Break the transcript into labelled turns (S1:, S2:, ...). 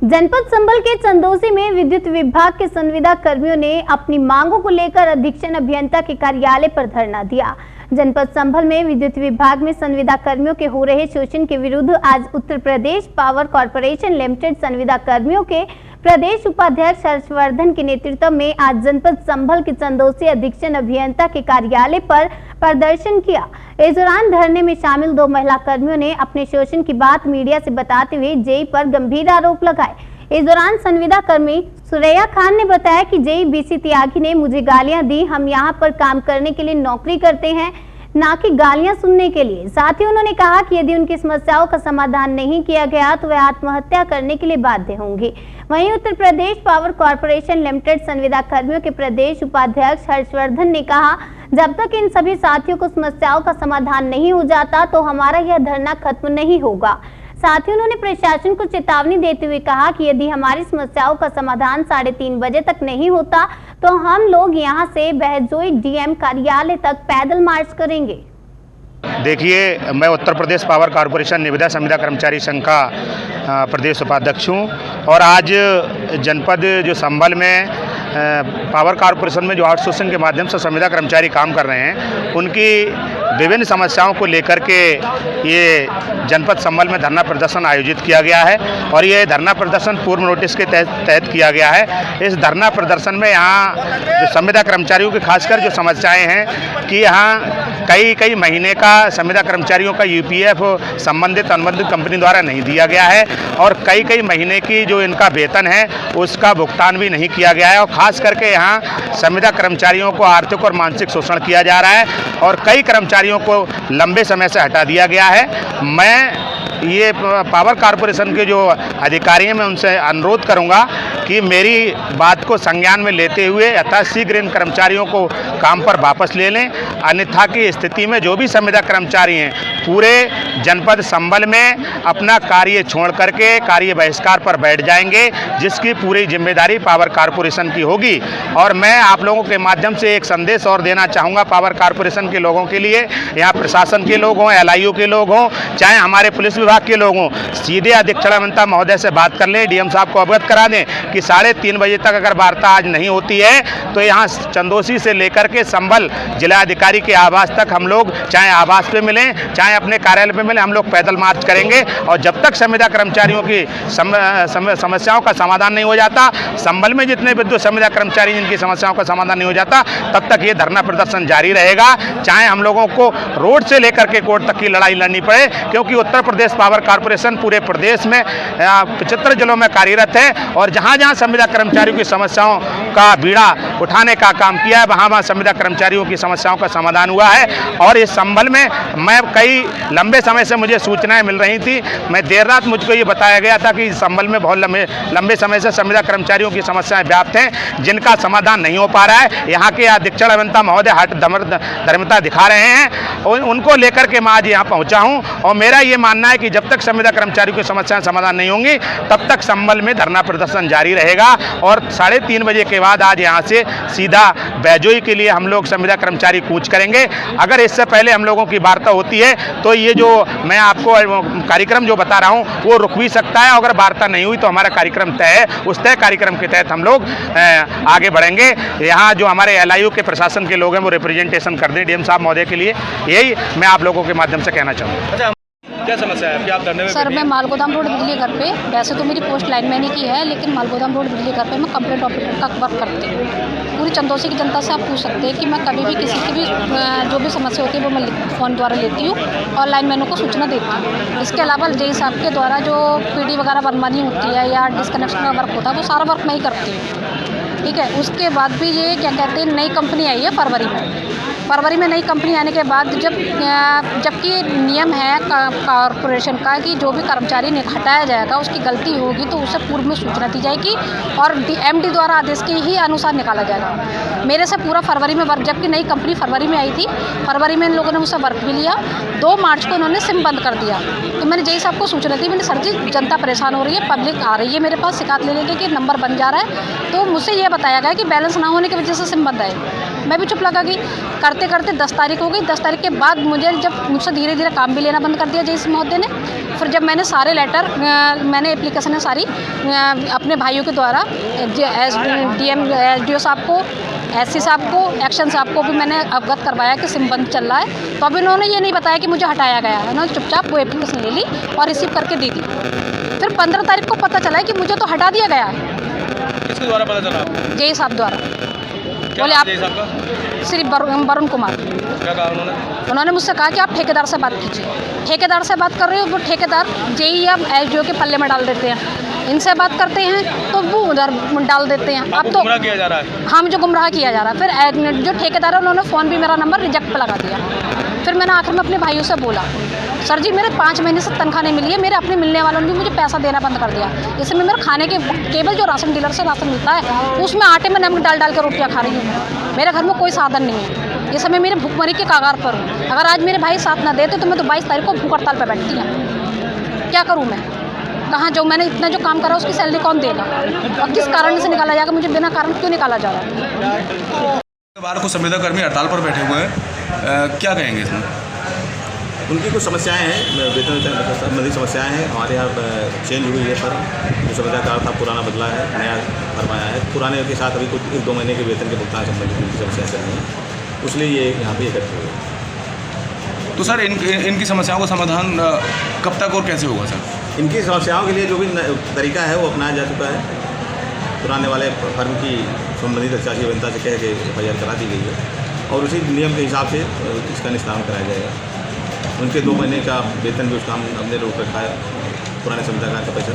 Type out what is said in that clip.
S1: जनपद संभल के चंदौसी में विद्युत विभाग के संविदा कर्मियों ने अपनी मांगों को लेकर अधीक्षण अभियंता के कार्यालय पर धरना दिया। जनपद संभल में विद्युत विभाग में संविदा कर्मियों के हो रहे शोषण के विरुद्ध आज Uttar Pradesh power corporation limited संविदा कर्मियों के प्रदेश उपाध्यक्ष हर्षवर्धन के नेतृत्व में आज जनपद संभल के चंदौसी अधीक्षण अभियंता के कार्यालय पर प्रदर्शन किया। इस दौरान धरने में शामिल 2 महिला कर्मियों ने अपने शोषण की बात मीडिया से बताते हुए जेई पर गंभीर आरोप लगाए। इस दौरान संविदा कर्मी सुरैया खान ने बताया कि जेई बीसी त्यागी ने मुझे गालियां दी। हम यहां पर काम करने के लिए नौकरी करते हैं, ना कि गालियां सुनने के लिए। साथ ही उन्होंने कहा कि यदि उनकी समस्याओं का समाधान नहीं किया गया तो वे आत्महत्या करने के लिए बाध्य होंगे। वहीं Uttar Pradesh power corporation limited संविदा कर्मियों के प्रदेश उपाध्यक्ष हर्षवर्धन ने कहा, जब तक इन सभी साथियों को समस्याओं का समाधान नहीं हो जाता तो हमारा यह धरना खत्म नहीं होगा। साथ ही उन्होंने प्रशासन को चेतावनी देते हुए कहा कि यदि हमारी समस्याओं का समाधान 3:30 बजे तक नहीं होता तो हम लोग यहां से बहजोई डीएम कार्यालय तक पैदल मार्च करेंगे।
S2: देखिए, मैं उत्तर प्रदेश पावर कॉर्पोरेशन निविदा संविदा कर्मचारी संघ का प्रदेश उपाध्यक्ष हूँ और आज जनपद जो संभल में पावर कॉर्पोरेशन में जो आउटसोर्सिंग के माध्यम से संविदा कर्मचारी काम कर रहे हैं, उनकी विभिन्न समस्याओं को लेकर के ये जनपद संभल में धरना प्रदर्शन आयोजित किया गया है और ये धरना प्रदर्शन पूर्व नोटिस के तहत किया गया है। इस धरना प्रदर्शन में यहाँ जो संविदा कर्मचारियों की खासकर जो समस्याएं हैं कि यहाँ कई महीने का संविदा कर्मचारियों का यूपीएफ संबंधित अनुबंधित कंपनी द्वारा नहीं दिया गया है और कई महीने की जो इनका वेतन है उसका भुगतान भी नहीं किया गया है और खास करके यहाँ संविदा कर्मचारियों को आर्थिक और मानसिक शोषण किया जा रहा है और कई कर्मचारियों को लंबे समय से हटा दिया गया है। मैं ये पावर कॉर्पोरेशन के जो अधिकारी हैं, मैं उनसे अनुरोध करूंगा कि मेरी बात को संज्ञान में लेते हुए यथाशीघ्र इन कर्मचारियों को काम पर वापस ले लें। अन्यथा की स्थिति में जो भी संविदा कर्मचारी हैं पूरे जनपद संभल में अपना कार्य छोड़ करके कार्य बहिष्कार पर बैठ जाएंगे, जिसकी पूरी जिम्मेदारी पावर कॉर्पोरेशन की होगी। और मैं आप लोगों के माध्यम से एक संदेश और देना चाहूँगा पावर कॉर्पोरेशन के लोगों के लिए, यहाँ प्रशासन के लोग हों, LIU के लोग हों, चाहे हमारे पुलिस विभाग के लोग हों, सीधे अधीक्षण अभियंता महोदय से बात कर लें, डीएम साहब को अवगत करा दें कि 3:30 बजे तक अगर वार्ता आज नहीं होती है तो यहाँ चंदौसी से लेकर के संभल जिलाधिकारी के आवास तक हम लोग चाहे आवास पे मिलें चाहे अपने कार्यालय पे मिलें, हम लोग पैदल मार्च करेंगे। और जब तक संविदा कर्मचारियों की समस्याओं का समाधान नहीं हो जाता, संभल में जितने विद्युत संविदा कर्मचारी जिनकी समस्याओं का समाधान नहीं हो जाता, तब तक ये धरना प्रदर्शन जारी रहेगा, चाहे हम लोगों को रोड से लेकर के कोर्ट तक की लड़ाई लड़नी पड़े। क्योंकि उत्तर प्रदेश पावर कॉर्पोरेशन पूरे प्रदेश में 75 जिलों में कार्यरत है और जहाँ जहाँ संविदा कर्मचारियों की समस्याओं का बीड़ा उठाने का काम किया है, वहाँ संविदा कर्मचारियों की समस्याओं का समाधान हुआ है। और इस संभल में मैं कई लंबे समय से मुझे सूचनाएं मिल रही थी, मैं देर रात मुझको ये बताया गया था कि संभल में बहुत लंबे समय से संविदा कर्मचारियों की समस्याएं व्याप्त हैं जिनका समाधान नहीं हो पा रहा है। यहाँ के अधीक्षण अभियंता महोदय हठ धर्मता दिखा रहे हैं, उनको लेकर के मैं आज यहाँ पहुँचा हूँ और मेरा ये मानना है कि जब तक संविदा कर्मचारियों की समस्याएं समाधान नहीं होंगी तब तक संभल में धरना प्रदर्शन जारी रहेगा। और 3:30 बजे के बाद आज यहाँ से सीधा बैजोई के लिए हम लोग संविदा कर्मचारी कूच करेंगे। अगर इससे पहले हम लोगों की वार्ता होती है तो ये जो मैं आपको कार्यक्रम जो बता रहा हूँ वो रुक भी सकता है। अगर वार्ता नहीं हुई तो हमारा कार्यक्रम तय है, उस तय कार्यक्रम के तहत हम लोग आगे बढ़ेंगे। यहाँ जो हमारे LIU के प्रशासन के लोग हैं वो रिप्रेजेंटेशन कर दें डीएम साहब महोदय के लिए, यही मैं आप लोगों के माध्यम से कहना चाहूँगा।
S3: क्या समस्या है आपकी? आप धरने में
S4: सर, मैं मालगोदाम रोड बिजली घर पे, वैसे तो मेरी पोस्ट लाइनमैन की है, लेकिन मालगोदाम रोड बिजली घर पे मैं कंप्लेंट ऑपरेटर का वर्क करती हूँ। पूरी चंदौसी की जनता से आप पूछ सकते हैं कि मैं कभी भी किसी की भी जो भी समस्या होती है वो मैं फ़ोन द्वारा लेती हूँ और लाइनमैनों को सूचना देती हूँ। इसके अलावा जेई साहब के द्वारा जो PD वगैरह बनवानी होती है या डिस्कनेक्शन का वर्क होता है वो सारा वर्क मैं ही करती हूँ। ठीक है, उसके बाद भी ये क्या कहते हैं, नई कंपनी आई है फरवरी में नई कंपनी आने के बाद जबकि नियम है कॉर्पोरेशन का कि जो भी कर्मचारी हटाया जाएगा उसकी गलती होगी तो उसे पूर्व में सूचना दी जाएगी और MD द्वारा आदेश के ही अनुसार निकाला जाएगा। मेरे से पूरा फरवरी में वर्क, जबकि नई कंपनी फरवरी में आई थी, फरवरी में इन लोगों ने मुझसे वर्क भी लिया। 2 मार्च को उन्होंने सिम बंद कर दिया। तो मैंने जेई साहब को सूचना दी, मैंने सर जी जनता परेशान हो रही है, पब्लिक आ रही है मेरे पास शिकायत लेने के कि नंबर बन जा रहा है। तो मुझसे ये बताया गया कि बैलेंस ना होने की वजह से सिम बंद है। मैं भी चुप लगा गई। करते करते 10 तारीख हो गई। 10 तारीख के बाद मुझसे धीरे धीरे काम भी लेना बंद कर दिया जेईसी महोदय ने। फिर जब मैंने सारे लेटर मैंने एप्लीकेशन सारी अपने भाइयों के द्वारा SDO साहब को, SC साहब को, एक्शन साहब को भी मैंने अवगत करवाया कि सिम बंद चल रहा है, तो अब इन्होंने ये नहीं बताया कि मुझे हटाया गया है। उन्होंने चुपचाप वो एप्लीकेशन ले ली और रिसीव करके दे दी। फिर 15 तारीख को पता चला है कि मुझे तो हटा दिया गया है।
S3: किसके द्वारा पता चला आपको?
S4: जेई साहब द्वारा।
S3: क्या
S4: बोले
S3: नाम
S4: आप
S3: जेई साहब का?
S4: श्री वरुण कुमार।
S3: क्या कहा
S4: उन्होंने मुझसे कहा कि आप ठेकेदार से बात कीजिए। ठेकेदार से बात कर रहे हो, वो ठेकेदार जेई या SDO के पल्ले में डाल देते हैं। इनसे बात करते हैं तो वो उधर डाल देते हैं। अब तो
S3: गुमराह किया जा रहा है।
S4: हाँ, मुझे गुमराह किया जा रहा है। फिर जो ठेकेदार है उन्होंने फ़ोन भी मेरा नंबर रिजेक्ट पे लगा दिया। फिर मैंने आखिर में अपने भाइयों से बोला, सर जी मेरे 5 महीने से तनख्वाह नहीं मिली है, मेरे अपने मिलने वालों ने भी मुझे पैसा देना बंद कर दिया। इसमें मेरे खाने के केवल जो राशन डीलर से राशन मिलता है उसमें आटे में नमक डाल डाल के रोटियाँ खा रही हूँ। मेरे घर में कोई साधन नहीं है। इस समय मेरे भूखमरी के कागार पर हूँ। अगर आज मेरे भाई साथ ना देते तो मैं तो 22 तारीख को भूख हड़ताल पर बैठती हूँ। क्या करूँ मैं? कहाँ जो मैंने इतना जो काम करा उसकी सैलरी कौन देगा? और किस कारण से निकाला जाएगा? मुझे बिना कारण क्यों निकाला जा रहा है?
S3: बार को संविदा कर्मी हड़ताल पर बैठे हुए हैं, क्या कहेंगे इसमें?
S5: उनकी कुछ समस्याएं हैं, वेतन संबंधी समस्याएं हैं। हमारे यहाँ चेंज हुई है फर्म, जो संविदा कार्ड था पुराना बदला है, नया फर्म आया है। पुराने के साथ अभी कुछ 1-2 महीने के वेतन के भुगतान संबंधित उनकी समस्याएं चल रही हैं, इसलिए ये यहाँ पे एकत्र हुए।
S3: तो सर इनकी समस्याओं का समाधान कब तक और कैसे होगा सर?
S5: इनकी समस्याओं के लिए जो भी तरीका है वो अपनाया जा चुका है। पुराने वाले फर्म की संबंधित अच्छी अभियंता से कह के FIR करा दी गई है और उसी नियम के हिसाब से इसका निस्तारण कराया जाएगा। उनके 2 महीने का वेतन भी उसका हमने रोक रखा है, पुराने संविदा कार्ड का पैसा।